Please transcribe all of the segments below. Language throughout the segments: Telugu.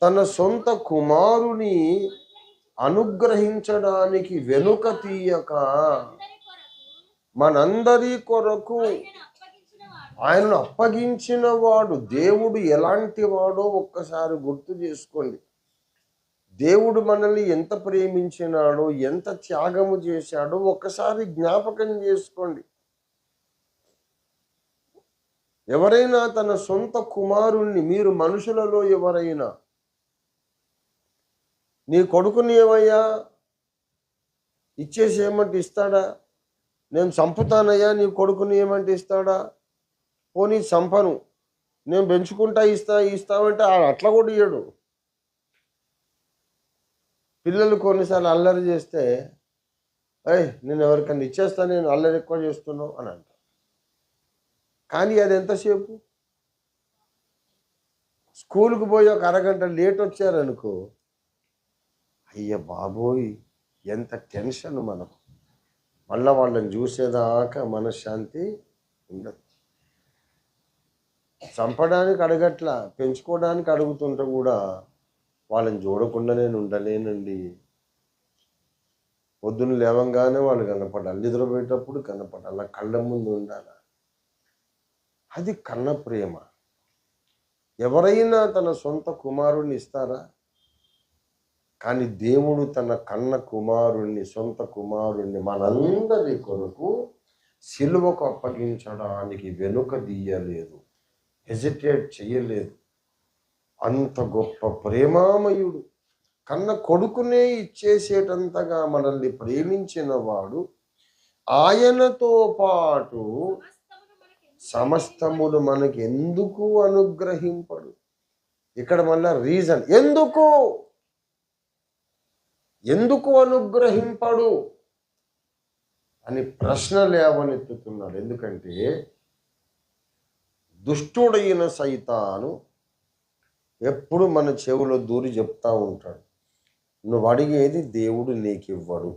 తన సొంత కుమారుని అనుగ్రహించడానికి వెనుక తీయక మనందరి కొరకు ఆయనను అప్పగించిన వాడు. దేవుడు ఎలాంటి వాడో ఒక్కసారి గుర్తు చేసుకోండి. దేవుడు మనల్ని ఎంత ప్రేమించినాడో, ఎంత త్యాగము చేశాడో ఒక్కసారి జ్ఞాపకం చేసుకోండి. ఎవరైనా తన సొంత కుమారుణ్ణి, మీరు మనుషులలో ఎవరైనా నీ కొడుకుని ఏమయ్యా ఇచ్చేసేయమంటే ఇస్తాడా? నేను చంపుతానయ్యా నీ కొడుకుని ఏమంటే ఇస్తాడా? పోనీ చంపను, నేను పెంచుకుంటా ఇస్తామంటే అట్లా కూడా ఇయ్యడు. పిల్లలు కొన్నిసార్లు అల్లరి చేస్తే నేను ఎవరికన్నా ఇచ్చేస్తా, నేను అల్లరి ఎక్కువ చేస్తున్నావు అని అంట. కానీ అది ఎంతసేపు? స్కూల్కి పోయి ఒక అరగంట లేట్ వచ్చారనుకో, అయ్య బాబోయ్ ఎంత టెన్షన్ మనకు. మళ్ళీ వాళ్ళని చూసేదాకా మనశ్శాంతి ఉండదు. చంపడానికి అడగట్లా, పెంచుకోవడానికి అడుగుతుంటే కూడా వాళ్ళని చూడకుండా నేను ఉండలేనండి. పొద్దున్న లేవంగానే వాళ్ళు కనపడాలి, నిద్రపోయేటప్పుడు కనపడాలి, అలా కళ్ళ ముందు ఉండాలి. అది కన్న ప్రేమ. ఎవరైనా తన సొంత కుమారుణ్ణి ఇస్తారా? కానీ దేవుడు తన కన్న కుమారుణ్ణి, సొంత కుమారుణ్ణి మనందరి కొరకు సిలువకు అప్పగించడానికి వెనుక తీయలేదు, హెజిటేట్ చేయలేదు. అంత గొప్ప ప్రేమామయుడు. కన్న కొడుకునే ఇచ్చేసేటంతగా మనల్ని ప్రేమించిన వాడు ఆయనతో పాటు సమస్తములు మనకి ఎందుకు అనుగ్రహింపడు? ఇక్కడ మళ్ళా రీజన్, ఎందుకు అనుగ్రహింపడు అని ప్రశ్న లేవనెత్తుతున్నాడు. ఎందుకంటే దుష్టుడైన సైతాను ఎప్పుడు మన చెవులో దూరి చెప్తా ఉంటాడు, నువ్వు అడిగేది దేవుడు నీకు ఇవ్వడు,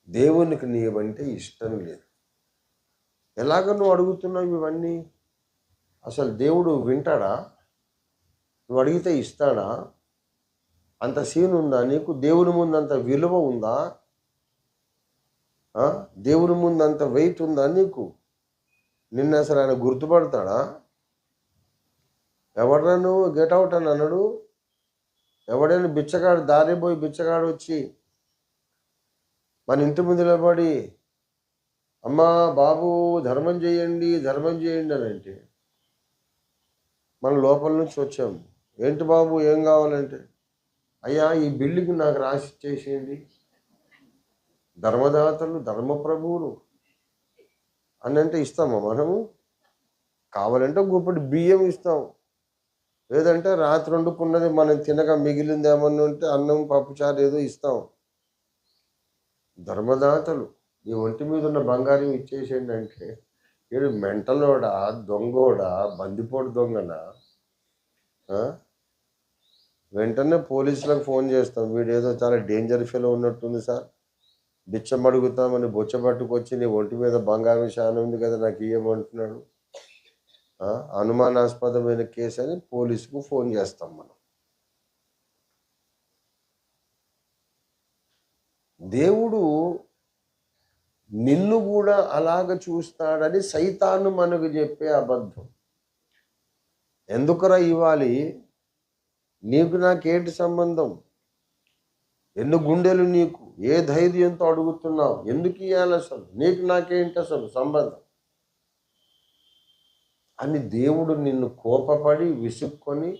దేవునికి నీవంటే ఇష్టం లేదు, ఎలాగ నువ్వు అడుగుతున్నావు ఇవన్నీ? అసలు దేవుడు వింటాడా? నువ్వు అడిగితే ఇస్తాడా? అంత సీన్ ఉందా నీకు? దేవుని ముందు అంత విలువ ఉందా? దేవుని ముందు అంత వెయిట్ ఉందా నీకు? నిన్న అసలు ఆయన గుర్తుపడతాడా? ఎవడన్నా నువ్వు గెట్ అవుట్ అని అన్నాడు? ఎవడైనా బిచ్చగాడు, దారి పోయి బిచ్చగాడు వచ్చి మన ఇంటి ముందు నిలబడి అమ్మా బాబు ధర్మం చేయండి అని అంటే మన లోపల నుంచి వచ్చాము, ఏంటి బాబు ఏం కావాలంటే, అయ్యా ఈ బిల్లుకి నాకు రాసి చేసేయండి, ధర్మదాతలు ధర్మప్రభువులు అని అంటే ఇస్తామా మనము? కావాలంటే గుప్పటి బియ్యం ఇస్తాం, లేదంటే రాత్రి వండుకున్నది మనం తినక మిగిలింది ఏమన్నా ఉంటే అన్నం పప్పుచారు ఏదో ఇస్తాం. ధర్మదాతలు ఈ ఒంటి మీద ఉన్న బంగారం ఇచ్చేసేయండి అంటే వీడు మెంటలోడా, దొంగోడా, బందిపోటు దొంగనా? వెంటనే పోలీసులకు ఫోన్ చేస్తాం, వీడేదో చాలా డేంజర్ ఫెలో ఉన్నట్టుంది సార్, బిచ్చం అడుగుతామని బొచ్చ పట్టుకొచ్చి నీ ఒంటి మీద బంగారం శానం ఉంది కదా నాకు ఇయ్యమంటున్నాడు, అనుమానాస్పదమైన కేసు అని పోలీసుకు ఫోన్ చేస్తాం మనం. దేవుడు నిన్ను కూడా అలాగ చూస్తాడని సైతాను మనకు చెప్పే అబద్ధం. ఎందుకురా ఇవ్వాలి, నీకు నాకేంటి సంబంధం, ఎన్ని గుండెలు నీకు, ఏ ధైర్యంతో అడుగుతున్నావు, ఎందుకు ఇవ్వాలి, అసలు నీకు నాకేంటి అసలు సంబంధం అని దేవుడు నిన్ను కోపపడి విసుక్కొని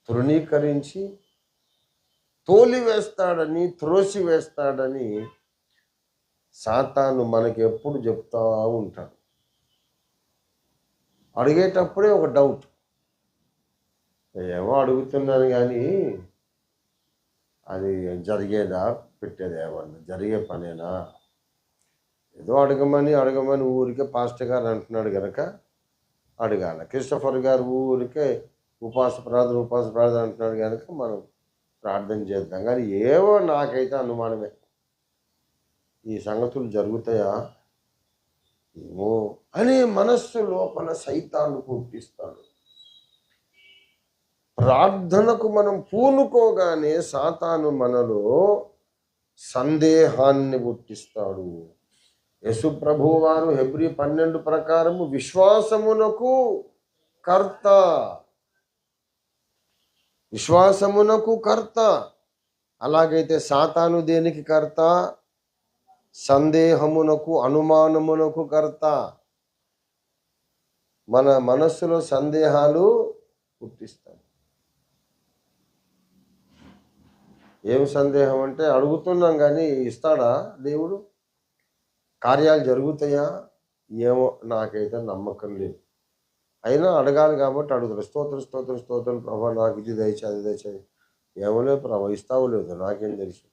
తృణీకరించి తోలివేస్తాడని, త్రోసివేస్తాడని సాతాను మనకి ఎప్పుడు చెప్తా ఉంటాడు. అడిగేటప్పుడే ఒక డౌట్, ఏమో అడుగుతున్నాను కానీ అది జరిగేదా, పెట్టేదేమన్నా జరిగే పనేనా, ఏదో అడగమని ఊరికే పాస్టర్ గారు అంటున్నాడు కనుక అడగాలి. క్రిస్టఫర్ గారు ఊరికే ఉపాస ప్రార్థన అంటున్నాడు కనుక మనం ప్రార్థన చేద్దాం. కానీ ఏవో నాకైతే అనుమానమే, ఈ సంగతులు జరుగుతాయా ఏమో అని మనస్సు లోపల సైతాను పుట్టిస్తాడు. ప్రార్థనకు మనం పూనుకోగానే సాతాను మనలో సందేహాన్ని పుట్టిస్తాడు. యేసు ప్రభువు వారు హెబ్రీ 12 ప్రకారము విశ్వాసమునకు కర్త, విశ్వాసమునకు కర్త. అలాగైతే సాతాను దేనికి కర్త? సందేహమునకు, అనుమానమునకు కర్త. మన మనస్సులో సందేహాలు పుట్టిస్తాడు. ఏం సందేహం అంటే, అడుగుతున్నాం కానీ ఇస్తాడా దేవుడు? కార్యాలు జరుగుతాయా? ఏమో, నాకైతే నమ్మకం లేదు. అయినా అడగాలి కాబట్టి అడుగుతాడు. స్తోత్రం స్తోత్రం స్తోత్రం ప్రభా, నాకు ఇది దయచేయి, అది దయచేయి. ఏమో లేదు ప్రభా, ఇస్తావు లేదు, నాకేం తెలుసు.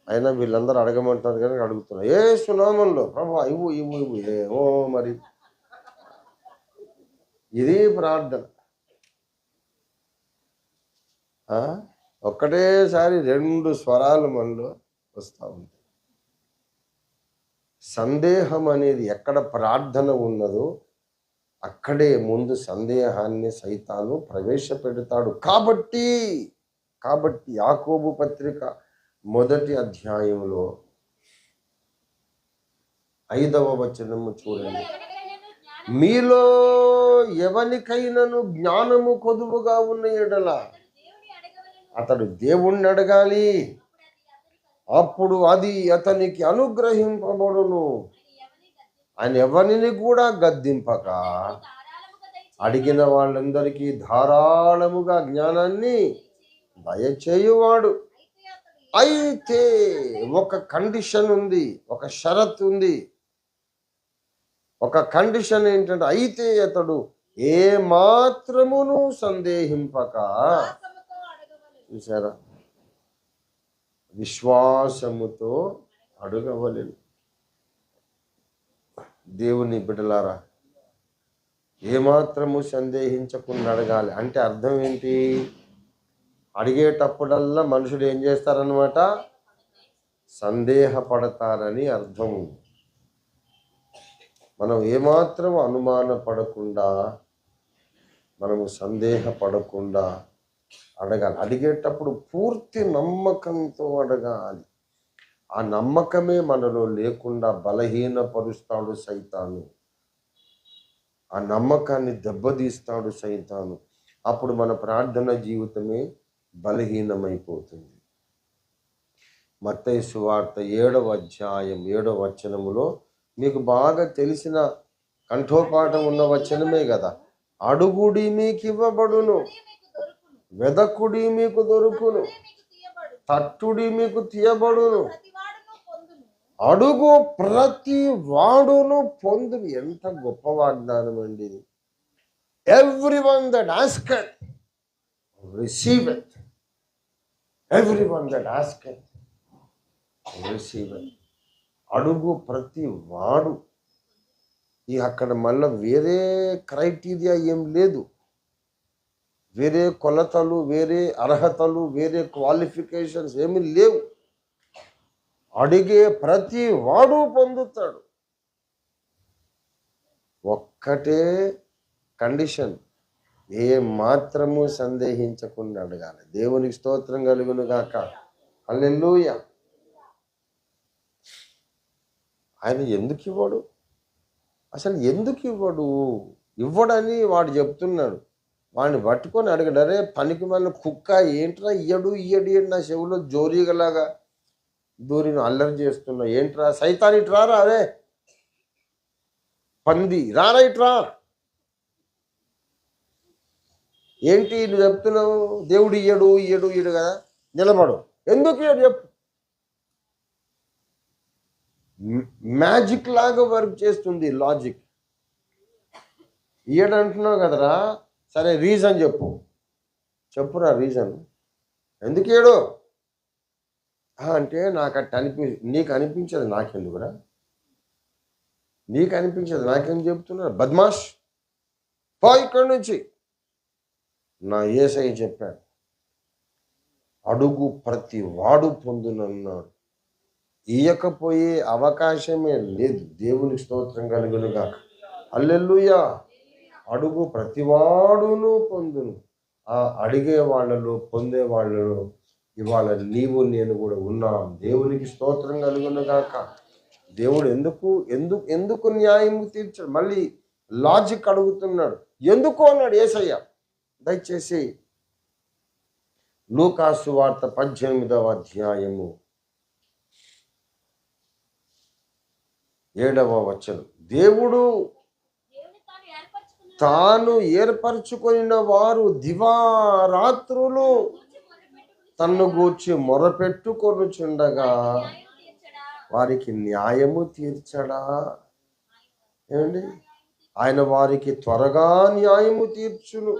అయినా వీళ్ళందరూ అడగమంటారు కానీ అడుగుతున్నా. ఏ సునామంలో ప్రభా ఇవ్వు ఇవ్వు ఇవ్వు. ఏమో మరి, ఇది ప్రార్థన. ఒక్కటేసారి 2 స్వరాలు మనలో వస్తూ ఉంటాయి. సందేహం అనేది ఎక్కడ ప్రార్థన ఉన్నదో అక్కడే ముందు సందేహాన్ని సైతాను ప్రవేశపెడతాడు. కాబట్టి యాకోబు పత్రిక 1వ అధ్యాయంలో 5వ వచనము చూడండి. మీలో ఎవరికైనాను జ్ఞానము కొదువుగా ఉన్న ఎడల అతడు దేవుణ్ణి అడగాలి, అప్పుడు అది అతనికి అనుగ్రహింపబడును. ఆయన ఎవరిని కూడా గద్దింపక అడిగిన వాళ్ళందరికీ ధారాళముగా జ్ఞానాన్ని దయచేయువాడు. అయితే ఒక కండిషన్ ఉంది, ఒక షరత్ ఉంది. ఒక కండిషన్ ఏంటంటే, అయితే అతడు ఏ మాత్రమును సందేహింపక, చూసారా, విశ్వాసముతో అడగవలెను. దేవుని బిడ్డలారా, ఏమాత్రము సందేహించకుండా అడగాలి. అంటే అర్థం ఏంటి? అడిగేటప్పుడల్లా మనుషులు ఏం చేస్తారనమాట? సందేహపడతారని అర్థం. మనం ఏమాత్రం అనుమానపడకుండా, మనము సందేహపడకుండా అడగాలి. అడిగేటప్పుడు పూర్తి నమ్మకంతో అడగాలి. ఆ నమ్మకమే మనలో లేకుండా బలహీనపరుస్తాడు సైతాను. ఆ నమ్మకాన్ని దెబ్బతీస్తాడు సైతాను. అప్పుడు మన ప్రార్థన జీవితమే బలహీనమైపోతుంది. మత్తయి సువార్త 7వ అధ్యాయం 7వ వచనములో మీకు బాగా తెలిసిన కంఠోపాఠం ఉన్న వచనమే కదా. అడుగుడి మీకు ఇవ్వబడును, వెదకుడి మీకు దొరుకును, తట్టుడి మీకు తీయబడును, అడుగు ప్రతి వాడును పొందును. ఎంత గొప్ప వాగ్దానం అండి ఇది. Everyone that asketh, receiveth. Everyone that asketh, receiveth. అడుగు ప్రతి వాడు. అక్కడ మళ్ళీ వేరే క్రైటీరియా ఏం లేదు, వేరే కొలతలు, వేరే అర్హతలు, వేరే క్వాలిఫికేషన్స్ ఏమీ లేవు. అడిగే ప్రతి వాడు పొందుతాడు. ఒక్కటే కండిషన్, ఏ మాత్రము సందేహించకుండా అడగాలి. దేవునికి స్తోత్రం కలుగును గాక. హల్లెలూయా. ఆయన ఎందుకు ఇవ్వడు? అసలు ఎందుకు ఇవ్వడు? ఇవ్వడని వాడు చెప్తున్నాడు. వాడిని పట్టుకొని అడగడరే పనికి మళ్ళీ కుక్క, ఏంట్రా ఇయ్యడు నా చెవులో జోరీగలాగా దూరిని అల్లరి చేస్తున్నా. ఏంట్రా సైతాన్, ఇట్రారా, అదే పంది రారా, ఇట్రా. ఏంటి నువ్వు చెప్తున్నావు? దేవుడు ఇయ్యడు కదా, నిలబడు. ఎందుకు ఇయ్యడు చెప్పు. మ్యాజిక్ లాగా వర్క్ చేస్తుంది లాజిక్. ఇయ్యడు అంటున్నావు కదరా, సరే రీజన్ చెప్పురా రీజన్. ఎందుకు ఇయ్యడు అంటే నాకు అట్ట నీకు అనిపించదు, నాకెందుకురా? నీకు అనిపించదు, నాకేం చెప్తున్నా? బద్మాష్, పో ఇక్కడి నుంచి. నా యేసయ్య చెప్పాడు, అడుగు ప్రతి వాడు పొందునన్నాడు. ఇయ్యకపోయే అవకాశమే లేదు. దేవునికి స్తోత్రం కలుగును గాక. హల్లెలూయా. అడుగు ప్రతివాడును పొందును, ఆ అడిగే వాళ్ళలో పొందే వాళ్ళలో ఇవాళ నీవు నేను కూడా ఉన్నాం. దేవునికి స్తోత్రం కలుగును గాక. దేవుడు ఎందుకు ఎందుకు ఎందుకు న్యాయము తీర్చాడు? మళ్ళీ లాజిక్ అడుగుతున్నాడు. ఎందుకు అన్నాడు యేసయ్య. దయచేసి లూకాసు వార్త 18వ అధ్యాయము 7వ వచనం. దేవుడు తాను ఏర్పరచుకొనిన వారు దివారాత్రులు తన్ను గూర్చి మొరపెట్టుకొనుచుండగా వారికి న్యాయము తీర్చడా? ఏమండి, ఆయన వారికి త్వరగా న్యాయము తీర్చును.